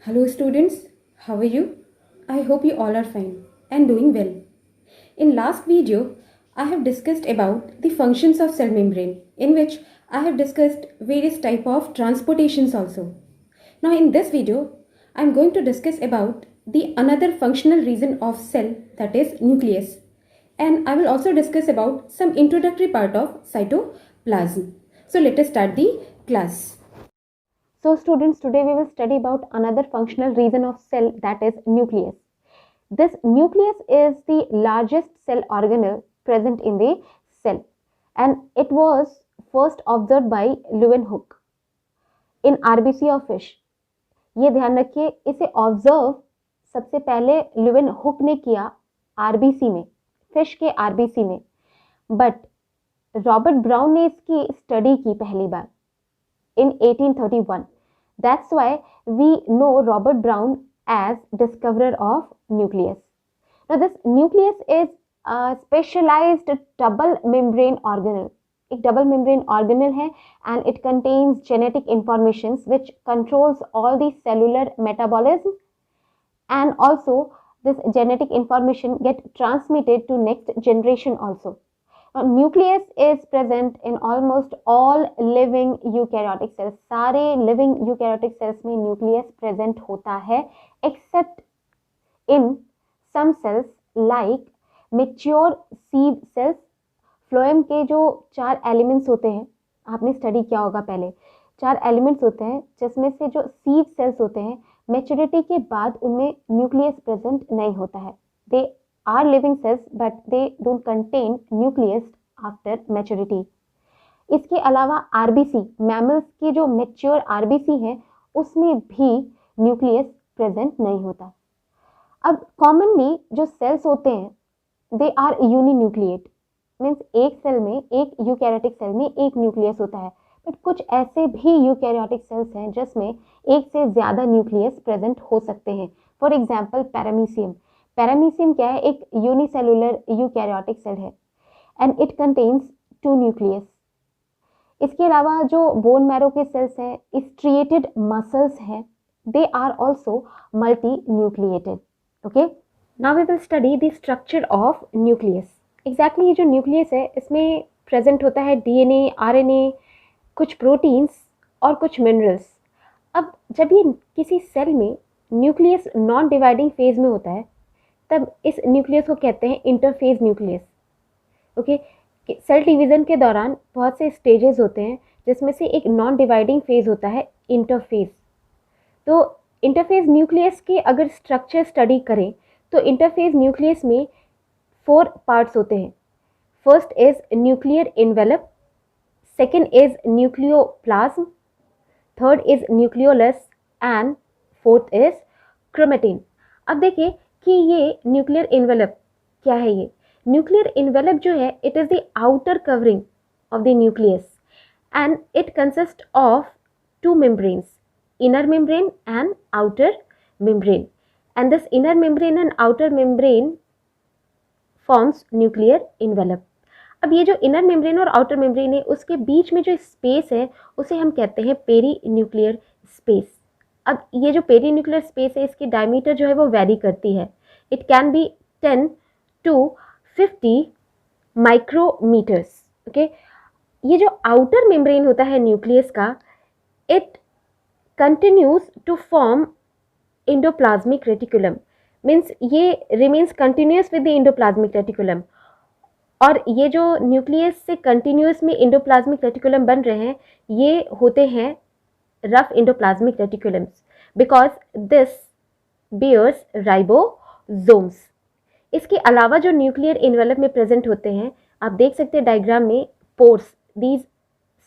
Hello students, how are you? I hope you all are fine and doing well. In last video, I have discussed about the functions of cell membrane, in which I have discussed various type of transportations also. Now in this video, I am going to discuss about the another functional reason of cell, that is nucleus. And I will also discuss about some introductory part of cytoplasm. So let us start the class. So students, today we will study about another functional reason of cell, that is nucleus. This nucleus is the largest cell organelle present in the cell and it was first observed by Leeuwenhoek in RBC of fish. ये ध्यान रखिए, इसे observe सबसे पहले Leeuwenhoek ने किया RBC में, fish के आरबीसी में, बट रॉबर्ट ब्राउन ने इसकी स्टडी की पहली बार in 1831. That's why we know Robert Brown as discoverer of nucleus. Now this nucleus is a specialized double membrane organelle. एक double membrane organelle है and it contains genetic informations which controls all the cellular metabolism, and also this genetic information get transmitted to next generation also. Nucleus is present in almost all living eukaryotic cells. सारे living eukaryotic cells में nucleus present होता है except in some cells like mature sieve cells. Phloem के जो 4 elements होते हैं, आपने study किया होगा पहले, 4 एलिमेंट्स होते हैं जिसमें से जो सीव सेल्स होते हैं मैच्योरिटी के बाद उनमें न्यूक्लियस प्रेजेंट नहीं होता है. दे are living cells but they don't contain nucleus after maturity. इसके अलावा आरबीसी, मैमल्स की जो मैच्योर आरबीसी है उसमें भी न्यूक्लियस प्रेजेंट नहीं होता. अब कॉमनली जो सेल्स होते हैं दे आर यूनिन्यूक्लिएट, मीन्स एक सेल में, एक यूकैरियोटिक सेल में एक न्यूक्लियस होता है, बट कुछ ऐसे भी यूकैरियोटिक सेल्स हैं जिसमें एक से ज़्यादा न्यूक्लियस प्रेजेंट हो सकते हैं. For example paramecium. पैरामीशियम क्या है? एक यूनिसेलुलर यूकैरियोटिक सेल है एंड इट कंटेन्स 2 न्यूक्लियस. इसके अलावा जो बोन मैरो के सेल्स हैं, स्ट्रिएटेड मसल्स हैं, they are also multinucleated. Okay, now we will study the structure of nucleus. Exactly ये जो न्यूक्लियस है इसमें प्रेजेंट होता है डीएनए, आरएनए, कुछ प्रोटीन्स और कुछ मिनरल्स. अब जब ये किसी सेल में न्यूक्लियस नॉन डिवाइडिंग फेज में होता है तब इस न्यूक्लियस को कहते हैं interphase nucleus. Okay, cell division के दौरान बहुत से स्टेजेस होते हैं जिसमें से एक नॉन डिवाइडिंग फेज होता है इंटरफेज. तो इंटरफेज न्यूक्लियस के अगर स्ट्रक्चर स्टडी करें तो इंटरफेज न्यूक्लियस में 4 पार्ट्स होते हैं. First is nuclear envelope, second is nucleoplasm, third is nucleolus and fourth is chromatin. अब देखिए कि ये न्यूक्लियर इन्वेलप क्या है. ये न्यूक्लियर इन्वेलप जो है it is the outer covering of the nucleus and it consist of 2 membranes, inner membrane and outer membrane, and this inner membrane and outer membrane forms nuclear envelope. अब ये जो inner membrane और outer membrane है उसके बीच में जो space है उसे हम कहते हैं पेरी न्यूक्लियर स्पेस. अब ये जो पेरी न्यूक्लियर स्पेस है इसकी डायमीटर जो है वो वेरी करती है. It can be 10 to 50 micrometres. Okay, ये जो आउटर मेम्ब्रेन होता है न्यूक्लियस का, it continues to form endoplasmic reticulum, means ये remains continuous with the endoplasmic reticulum. और ये जो न्यूक्लियस से कंटिन्यूस में इंडोप्लाज्मिक रेटिकुलम बन रहे हैं ये होते हैं rough endoplasmic reticulums because this bears ribosomes. इसके अलावा जो न्यूक्लियर इन्वेलप में प्रेजेंट होते हैं, आप देख सकते हैं डायग्राम में, pores, these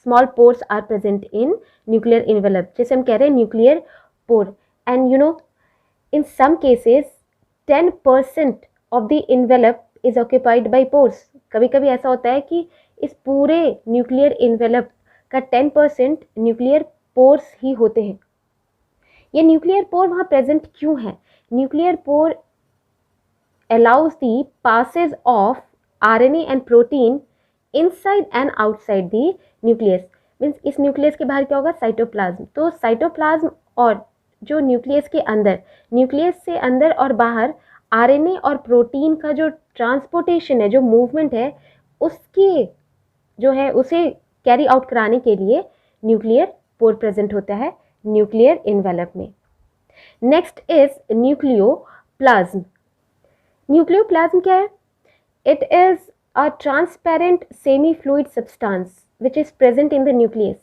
small pores are present in nuclear envelope, जैसे हम कह रहे हैं nuclear pore. And you know in some cases 10% of the envelope is occupied by pores. कभी कभी ऐसा होता है कि इस पूरे न्यूक्लियर इन्वेलप का 10% न्यूक्लियर पोर्स ही होते हैं. ये न्यूक्लियर पोर वहाँ प्रेजेंट क्यों है? Nuclear pore allows the passes of RNA and protein inside and outside the nucleus. Means इस न्यूक्लियस के बाहर क्या होगा? साइटोप्लाज्म. तो साइटोप्लाज्म और जो न्यूक्लियस के अंदर, न्यूक्लियस से अंदर और बाहर आरएनए और प्रोटीन का जो ट्रांसपोर्टेशन है, जो मूवमेंट है, उसकी जो है उसे कैरी आउट कराने के लिए न्यूक्लियर पोर प्रेजेंट होता है न्यूक्लियर एनवेलप में। Next is nucleoplasm. न्यूक्लियोप्लाज्म क्या है? It is a transparent semi fluid substance which is present in the nucleus.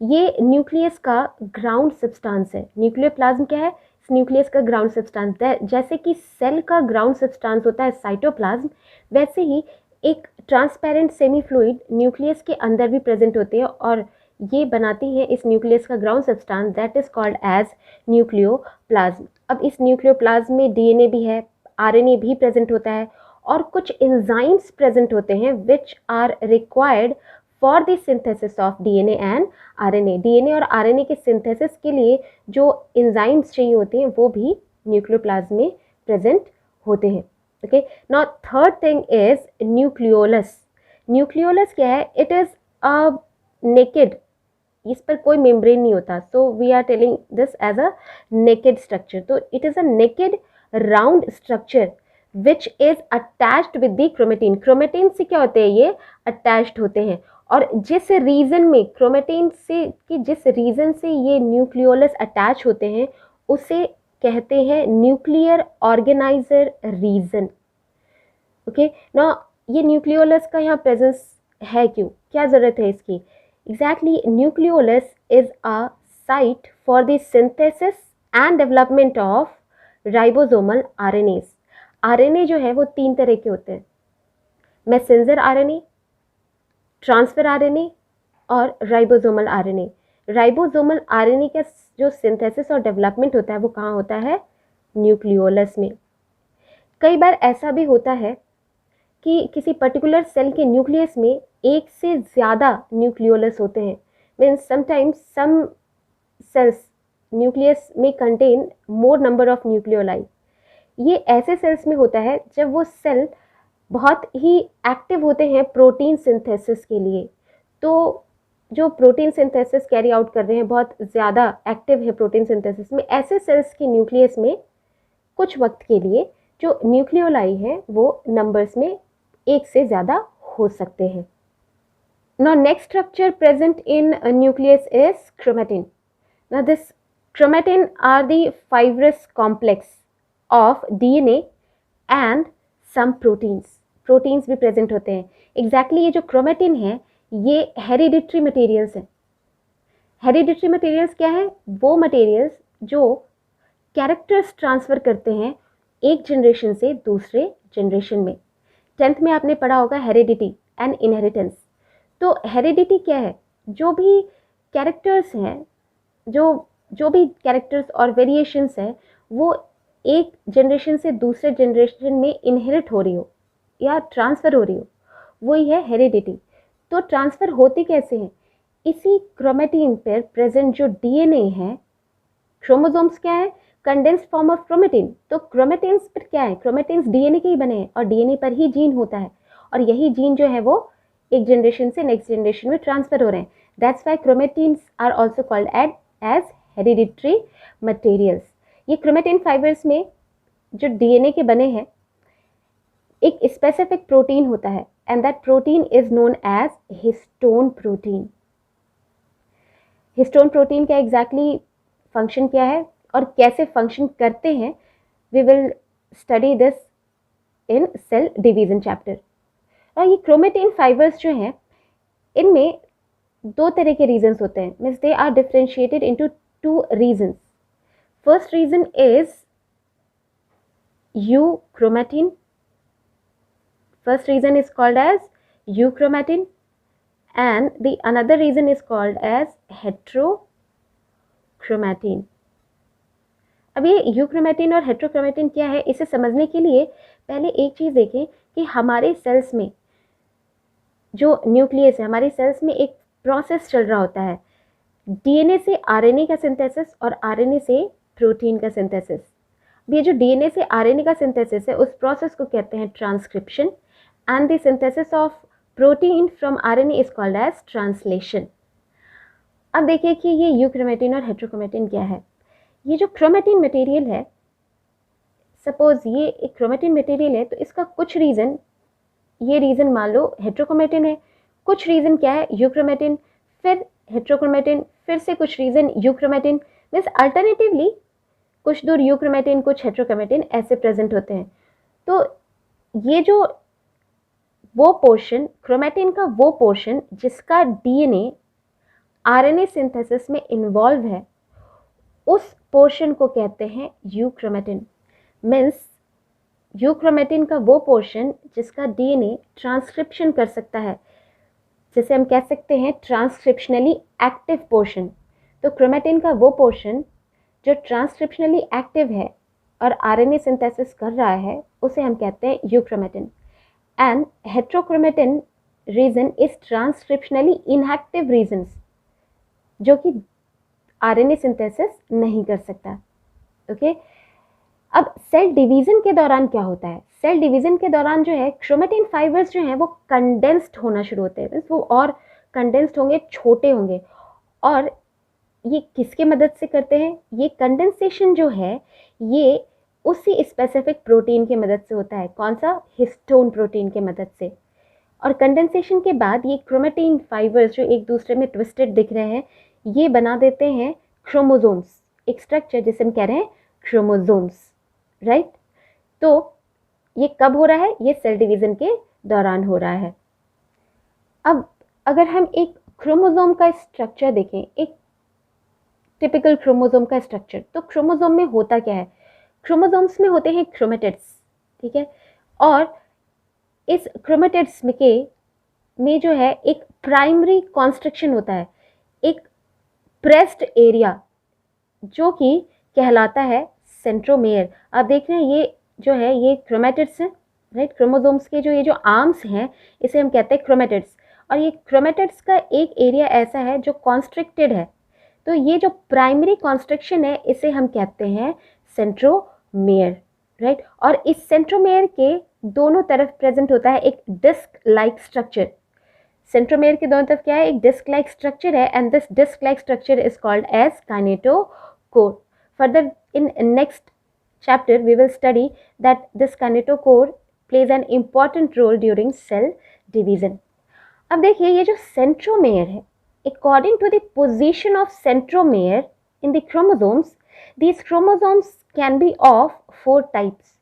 ये न्यूक्लियस का ग्राउंड सब्सटेंस है। न्यूक्लियोप्लाज्म क्या है? इस न्यूक्लियस का ग्राउंड सब्सटेंस। जैसे कि सेल का ग्राउंड सब्सटेंस होता है साइटोप्लाज्म, वैसे ही एक ट्रांसपेरेंट सेमी फ्लूइड न्यूक्लियस के अंदर भी प्रेजेंट होती है और ये बनाती है इस न्यूक्लियस का ground substance, that is called as nucleoplasm. अब इस न्यूक्लियोप्लाज्म में डीएनए भी है, आरएनए भी प्रेजेंट होता है और कुछ एंजाइम्स प्रेजेंट होते हैं which are required for the synthesis of DNA and RNA. DNA और आरएनए के सिंथेसिस के लिए जो एंजाइम्स चाहिए होते हैं वो भी न्यूक्लियोप्लाज्म में प्रेजेंट होते हैं। Okay, now third thing is nucleolus. Nucleolus क्या है? इट इज अ नेकेड, इस पर कोई मेम्ब्रेन नहीं होता, so we are telling this as a naked structure. तो it is a naked round structure which is attached with the chromatin. Chromatin से क्या होते हैं? ये अटैच्ड होते हैं और जिस रीजन में क्रोमेटिन से कि जिस रीजन से ये न्यूक्लियोलस अटैच होते हैं उसे कहते हैं न्यूक्लियर ऑर्गेनाइजर रीजन। ओके, ना ये न्यूक्लियोलस का यहाँ प्रेजेंस है क्यों, क्या ज़रूरत है इसकी? Exactly, nucleolus is a site for the synthesis and development of ribosomal RNS. RNA जो है वो 3 तरह के होते हैं, मैसेंजर आरएनए, ट्रांसफर आरएनए और राइबोसोमल आरएनए। राइबोसोमल आरएनए का जो सिंथेसिस और डेवलपमेंट होता है वो कहाँ होता है? न्यूक्लियोलस में। कई बार ऐसा भी होता है कि किसी पर्टिकुलर सेल के न्यूक्लियस में एक से ज़्यादा न्यूक्लियोलस होते हैं। Means sometimes some cells nucleus में contain more number of nucleoli. ये ऐसे सेल्स में होता है जब वो सेल बहुत ही एक्टिव होते हैं प्रोटीन सिंथेसिस के लिए। तो जो प्रोटीन सिंथेसिस कैरी आउट कर रहे हैं, बहुत ज़्यादा एक्टिव है प्रोटीन सिंथेसिस में, ऐसे सेल्स के न्यूक्लियस में कुछ वक्त के लिए जो न्यूक्लियोलाई हैं वो नंबर्स में एक से ज़्यादा हो सकते हैं। Now next structure present in a nucleus is chromatin. Now this chromatin are the fibrous complex of DNA and some proteins. Proteins भी present होते हैं। Exactly ये जो chromatin है ये hereditary materials है। Hereditary materials क्या है? वो materials जो characters transfer करते हैं एक जनरेशन से दूसरे जनरेशन में। 10th में आपने पढ़ा होगा हेरिडिटी एंड इनहेरिटेंस। तो हेरिडिटी क्या है? जो भी कैरेक्टर्स हैं, जो भी कैरेक्टर्स और वेरिएशंस हैं वो एक जनरेशन से दूसरे जनरेशन में इनहेरिट हो रही हो या ट्रांसफ़र हो रही हो, वही है हेरिडिटी। तो ट्रांसफ़र होती कैसे हैं? इसी क्रोमेटिन पर प्रेजेंट जो डीएनए है, क्रोमोसोम्स क्या है? Condensed form of chromatin. तो क्रोमेटिन्स पर क्या है? क्रोमेटिन्स डीएनए के ही बने हैं और डीएनए पर ही जीन होता है और यही जीन जो है वो एक जनरेशन से नेक्स्ट जनरेशन में ट्रांसफर हो रहे हैं। That's why chromatins are also called as hereditary materials. ये क्रोमेटिन फाइबर्स में जो डीएनए के बने हैं एक स्पेसिफिक प्रोटीन होता है and that protein is known as histone protein. Histone protein का एग्जैक्टली फंक्शन क्या है और कैसे फंक्शन करते हैं, we will study this in cell division chapter. और ये क्रोमेटिन फाइबर्स जो हैं इनमें 2 तरह के रीजन्स होते हैं, means they are differentiated into 2 regions. First region is euchromatin. First reason is called as euchromatin and the another reason is called as heterochromatin. अब ये यूक्रोमेटिन और हेट्रोक्रोमेटिन क्या है, इसे समझने के लिए पहले एक चीज़ देखें कि हमारे सेल्स में जो न्यूक्लियस है, हमारे सेल्स में एक प्रोसेस चल रहा होता है, डीएनए से आरएनए का सिंथेसिस और आरएनए से प्रोटीन का सिंथेसिस। ये जो डीएनए से आरएनए का सिंथेसिस है उस प्रोसेस को कहते हैं transcription and the synthesis of protein from RNA is called as translation. अब देखिए कि ये यूक्रोमेटिन और हेट्रोक्रोमेटिन क्या है। ये जो क्रोमेटिन मटेरियल है, सपोज ये एक क्रोमेटिन मटेरियल है, तो इसका कुछ रीज़न, ये रीज़न मान लो हेट्रोक्रोमेटिन है, कुछ रीज़न क्या है यूक्रोमेटिन, फिर हेट्रोक्रोमेटिन, फिर से कुछ रीज़न यूक्रोमेटिन, मीन्स अल्टरनेटिवली कुछ दूर यूक्रोमेटिन कुछ हेट्रोक्रोमेटिन ऐसे प्रेजेंट होते हैं। तो ये जो वो पोर्शन, क्रोमेटिन का वो पोर्शन जिसका डीएनए आरएनए सिंथेसिस में इन्वॉल्व है, उस पोर्शन को कहते हैं यूक्रोमेटिन। मीन्स यूक्रोमेटिन का वो पोर्शन जिसका डीएनए ट्रांसक्रिप्शन कर सकता है, जिसे हम कह सकते हैं ट्रांसक्रिप्शनली एक्टिव पोर्शन। तो क्रोमेटिन का वो पोर्शन जो ट्रांसक्रिप्शनली एक्टिव है और आरएनए सिंथेसिस कर रहा है, उसे हम कहते हैं euchromatin. And heterochromatin region is transcriptionally inactive regions, जो कि आरएनए सिंथेसिस नहीं कर सकता। ओके, अब सेल डिवीजन के दौरान क्या होता है? सेल डिवीजन के दौरान जो है क्रोमेटिन फाइबर्स जो हैं वो कंडेंस्ड होना शुरू होते हैं, वो और कंडेंस्ड होंगे, छोटे होंगे। और ये किसके मदद से करते हैं? ये कंडेंसेशन जो है ये उसी स्पेसिफिक प्रोटीन की मदद से होता है। कौन सा? हिस्टोन प्रोटीन की मदद से। और कंडेंसेशन के बाद ये क्रोमेटिन फाइबर्स जो एक दूसरे में ट्विस्टेड दिख रहे हैं, ये बना देते हैं क्रोमोसोम्स, एक स्ट्रक्चर जिसे हम कह रहे हैं क्रोमोसोम्स, राइट? तो ये कब हो रहा है? ये सेल डिवीजन के दौरान हो रहा है। अब अगर हम एक क्रोमोसोम का स्ट्रक्चर देखें, एक टिपिकल क्रोमोसोम का स्ट्रक्चर, तो क्रोमोसोम में होता क्या है? क्रोमोसोम्स में होते हैं क्रोमेटिड्स, ठीक है? और इस क्रोमेटिड्स में जो है एक प्राइमरी कॉन्स्ट्रक्शन होता है, एक प्रेस्ड एरिया, जो कि कहलाता है सेंट्रोमेयर। आप देख रहे हैं ये जो है ये क्रोमेटिड्स हैं, राइट? क्रोमोसोम्स के जो ये जो आर्म्स हैं, इसे हम कहते हैं क्रोमेटिड्स। और ये क्रोमेटिड्स का एक एरिया ऐसा है जो कॉन्स्ट्रिक्टेड है, तो ये जो प्राइमरी कॉन्स्ट्रक्शन है इसे हम कहते हैं सेंट्रोमेयर, राइट? और इस सेंट्रोमेयर के दोनों तरफ प्रेजेंट होता है एक डिस्क लाइक स्ट्रक्चर। सेंट्रोमेयर के दोनों तरफ क्या है? एक डिस्क लाइक स्ट्रक्चर है, and this disc like structure is called as kinetochore. Further, in next chapter, we will study that this kinetochore plays an important role during cell division. अब देखिए ये जो centromere है, according to the position of centromere in the chromosomes, these chromosomes can be of 4 types.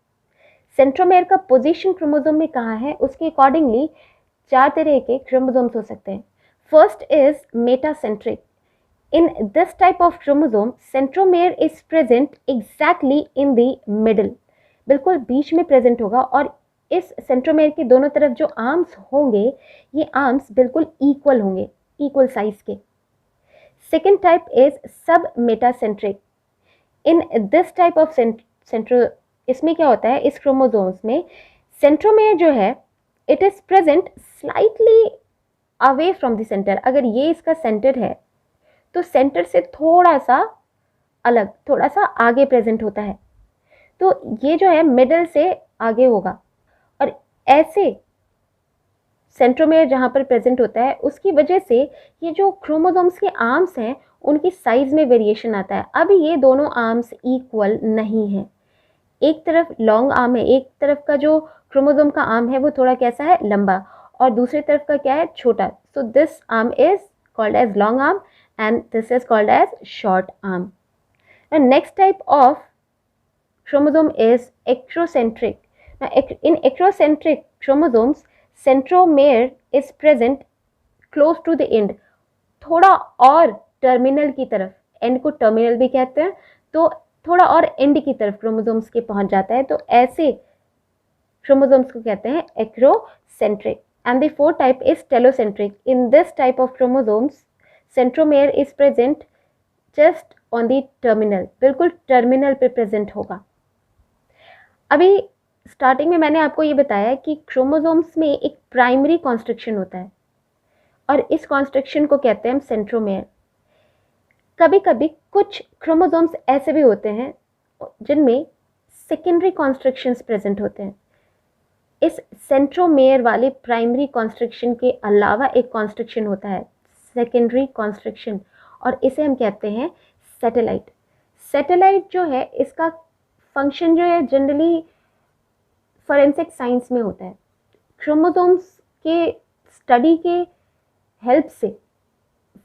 Centromere का position chromosome में कहाँ है, उसके अकॉर्डिंगली 4 तरह के क्रोमोसोम्स हो सकते हैं। First is metacentric. In this type of chromosome, centromere is present exactly in the middle, बिल्कुल बीच में प्रेजेंट होगा। और इस सेंट्रोमेयर के दोनों तरफ जो आर्म्स होंगे, ये आर्म्स बिल्कुल इक्वल होंगे, इक्वल साइज के। Second type is sub metacentric. In this type of centro, इसमें क्या होता है, इस क्रोमोसोम्स में सेंट्रोमेयर जो है it is present slightly away from the centre. अगर ये इसका सेंटर है तो सेंटर से थोड़ा सा अलग, थोड़ा सा आगे प्रेजेंट होता है, तो ये जो है मिडल से आगे होगा। और ऐसे सेंट्रोमेयर जहाँ पर प्रेजेंट होता है, उसकी वजह से ये जो क्रोमोसोम्स के आर्म्स हैं उनकी साइज में वेरिएशन आता है। अब ये दोनों आर्म्स इक्वल नहीं है, एक तरफ लॉन्ग आर्म है, एक तरफ का जो क्रोमोसोम का आर्म है वो थोड़ा कैसा है, लंबा, और दूसरी तरफ का क्या है, छोटा। So this arm is called as long arm and this is called as short arm. The next type of chromosome is acrocentric. Now in acrocentric chromosomes, centromere is present close to the end, थोड़ा और terminal की तरफ, and को terminal भी कहते हैं, तो थोड़ा और एंड की तरफ क्रोमोसोम्स के पहुंच जाता है, तो ऐसे क्रोमोसोम्स को कहते हैं acrocentric. And the fourth type is telocentric. In this type of chromosomes centromere is present just on the terminal, बिल्कुल टर्मिनल पे प्रेजेंट होगा। अभी स्टार्टिंग में मैंने आपको ये बताया कि क्रोमोसोम्स में एक प्राइमरी कॉन्स्ट्रक्शन होता है और इस कॉन्स्ट्रक्शन को कहते हैं हम सेंट्रोमेयर। कभी कभी कुछ क्रोमोसोम्स ऐसे भी होते हैं जिनमें सेकेंडरी कॉन्स्ट्रक्शंस प्रेजेंट होते हैं। इस सेंट्रोमेयर वाले प्राइमरी कॉन्स्ट्रक्शन के अलावा एक कॉन्स्ट्रक्शन होता है सेकेंडरी कॉन्स्ट्रक्शन, और इसे हम कहते हैं सैटेलाइट। सैटेलाइट जो है इसका फंक्शन जो है जनरली फॉरेंसिक साइंस में होता है। क्रोमोसोम्स के स्टडी के हेल्प से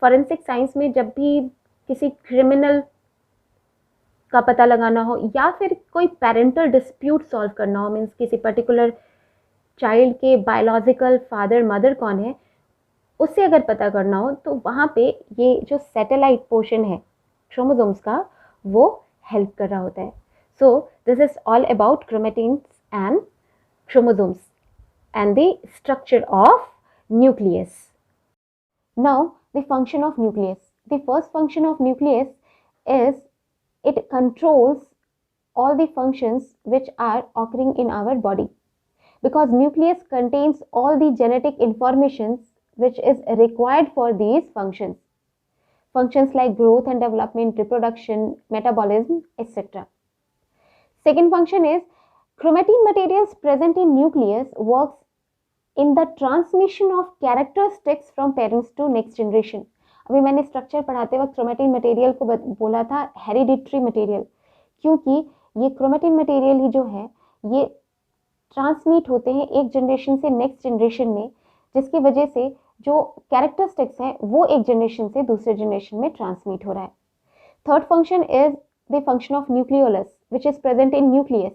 फॉरेंसिक साइंस में जब भी किसी क्रिमिनल का पता लगाना हो या फिर कोई पेरेंटल डिस्प्यूट सॉल्व करना हो, मीन्स किसी पर्टिकुलर चाइल्ड के बायोलॉजिकल फादर मदर कौन है उससे अगर पता करना हो, तो वहाँ पे ये जो सैटेलाइट पोर्शन है क्रोमोसोम्स का वो हेल्प कर रहा होता है। So this is all about chromatins and chromosomes and the structure of nucleus. Now, the function of nucleus. The first function of nucleus is it controls all the functions which are occurring in our body, because nucleus contains all the genetic information which is required for these functions. Functions like growth and development, reproduction, metabolism, etc. Second function is chromatin materials present in nucleus works in the transmission of characteristics from parents to next generation. अभी मैंने structure पढ़ाते वक्त chromatin material को बोला था hereditary material, क्योंकि ये chromatin material ही जो है ये ट्रांसमिट होते हैं एक जनरेशन से नेक्स्ट जनरेशन में, जिसकी वजह से जो कैरेक्टरिस्टिक्स हैं वो एक जनरेशन से दूसरे जनरेशन में ट्रांसमिट हो रहा है. Third function is the function of nucleolus which is present in nucleus.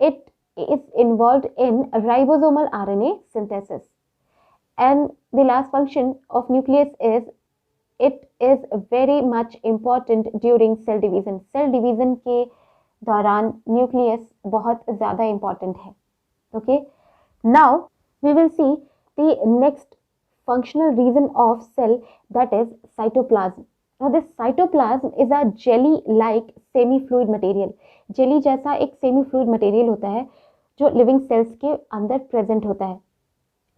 It is involved in ribosomal RNA synthesis. And the last function of nucleus is it is very much important during cell division. Cell division के दौरान nucleus बहुत ज़्यादा important है. Okay. Now we will see the next functional region of cell, that is cytoplasm. Now this cytoplasm is a jelly-like semi-fluid material. Jelly जैसा एक semi fluid material होता है जो लिविंग सेल्स के अंदर प्रेजेंट होता है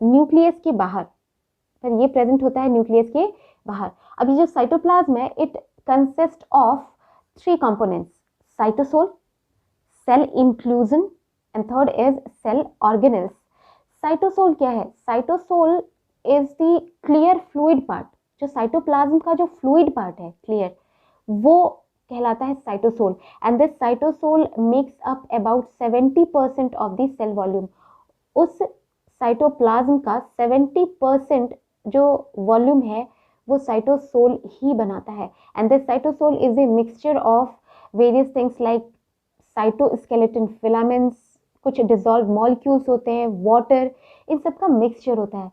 न्यूक्लियस के बाहर, पर ये प्रेजेंट होता है न्यूक्लियस के बाहर. अभी जो साइटोप्लाज्म है it consist of 3 components, cytosol, cell inclusion and third is cell organelles. Cytosol क्या है? Cytosol is the clear fluid part. जो साइटोप्लाज्म का जो फ्लूइड पार्ट है क्लियर, वो कहलाता है cytosol. And this cytosol makes up about 70% of the cell volume. उस साइटोप्लाज्म का 70% जो वॉल्यूम है वो साइटोसोल ही बनाता है. And this cytosol is a mixture of various things like cytoskeleton filaments, कुछ डिजॉल्व मॉलिक्यूल्स होते हैं, वाटर, इन सब का मिक्सचर होता है.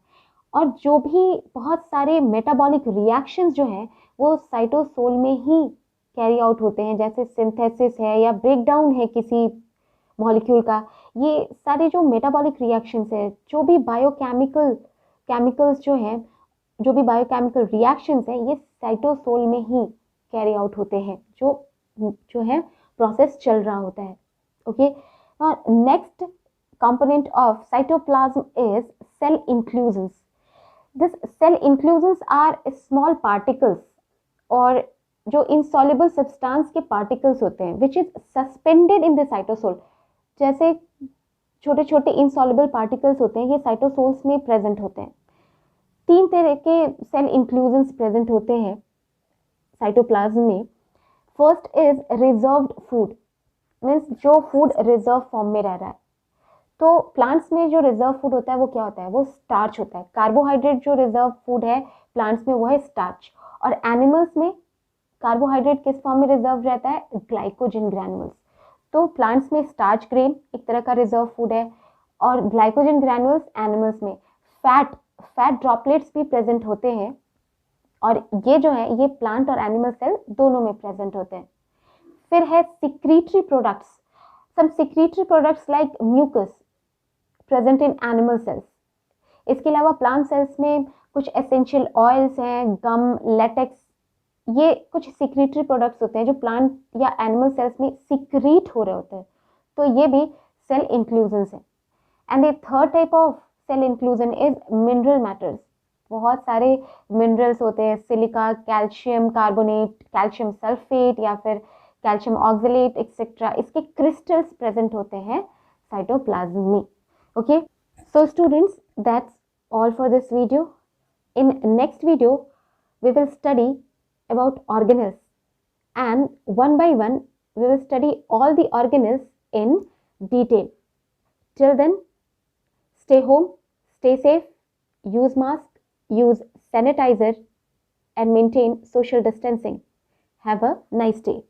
और जो भी बहुत सारे मेटाबॉलिक रिएक्शंस जो हैं वो साइटोसोल में ही कैरी आउट होते हैं, जैसे सिंथेसिस है या ब्रेकडाउन है किसी मॉलिक्यूल का. ये सारे जो मेटाबॉलिक रिएक्शंस है, जो भी केमिकल्स जो हैं, जो भी बायोकेमिकल रिएक्शंस हैं, ये साइटोसोल में ही कैरी आउट होते हैं, जो है प्रोसेस चल रहा होता है. Okay. Next component of cytoplasm is cell inclusions. This cell inclusions are small particles और जो इनसॉल्युबल सब्सटेंस के पार्टिकल्स होते हैं which is suspended in the cytosol. जैसे छोटे छोटे इनसॉल्युबल पार्टिकल्स होते हैं, ये साइटोसोल्स में प्रेजेंट होते हैं. 3 तरह के सेल इंक्लूजन्स प्रेजेंट होते हैं साइटोप्लाज्म में. First is reserved food, means जो फूड रिजर्व फॉर्म में रह रहा है. तो प्लांट्स में जो रिजर्व फूड होता है वो क्या होता है? वो स्टार्च होता है. कार्बोहाइड्रेट जो रिजर्व फूड है प्लांट्स में वो है स्टार्च. और एनिमल्स में कार्बोहाइड्रेट किस फॉर्म में रिजर्व रहता है? ग्लाइकोजन ग्रैन्युल्स. तो प्लांट्स में स्टार्च ग्रेन एक तरह का रिजर्व फूड है और ग्लाइकोजन ग्रैन्युल्स एनिमल्स में. फैट ड्रॉपलेट्स भी प्रेजेंट होते हैं और ये जो है ये प्लांट और एनिमल सेल दोनों में प्रेजेंट होते हैं. फिर है secretory products. Some secretory products like mucus present in animal cells. इसके अलावा प्लांट सेल्स में कुछ एसेंशियल ऑयल्स हैं, गम, लेटेक्स, ये कुछ सिक्रीटरी प्रोडक्ट्स होते हैं जो प्लांट या एनिमल सेल्स में सिक्रीट हो रहे होते हैं. तो ये भी सेल इंक्लूजन्स हैं. And the third type of cell inclusion is mineral matters. बहुत सारे मिनरल्स होते हैं, silica, calcium carbonate, calcium sulphate या फिर कैल्शियम ऑक्सलेट एक्सेट्रा. इसके क्रिस्टल्स प्रेजेंट होते हैं साइटोप्लाज्म में. ओके. So students, that's all for this video. In next video we will study about organelles. and one by one we will study all the organelles in detail. Till then, stay home, stay safe, use mask, use sanitizer, and maintain social distancing. Have a nice day.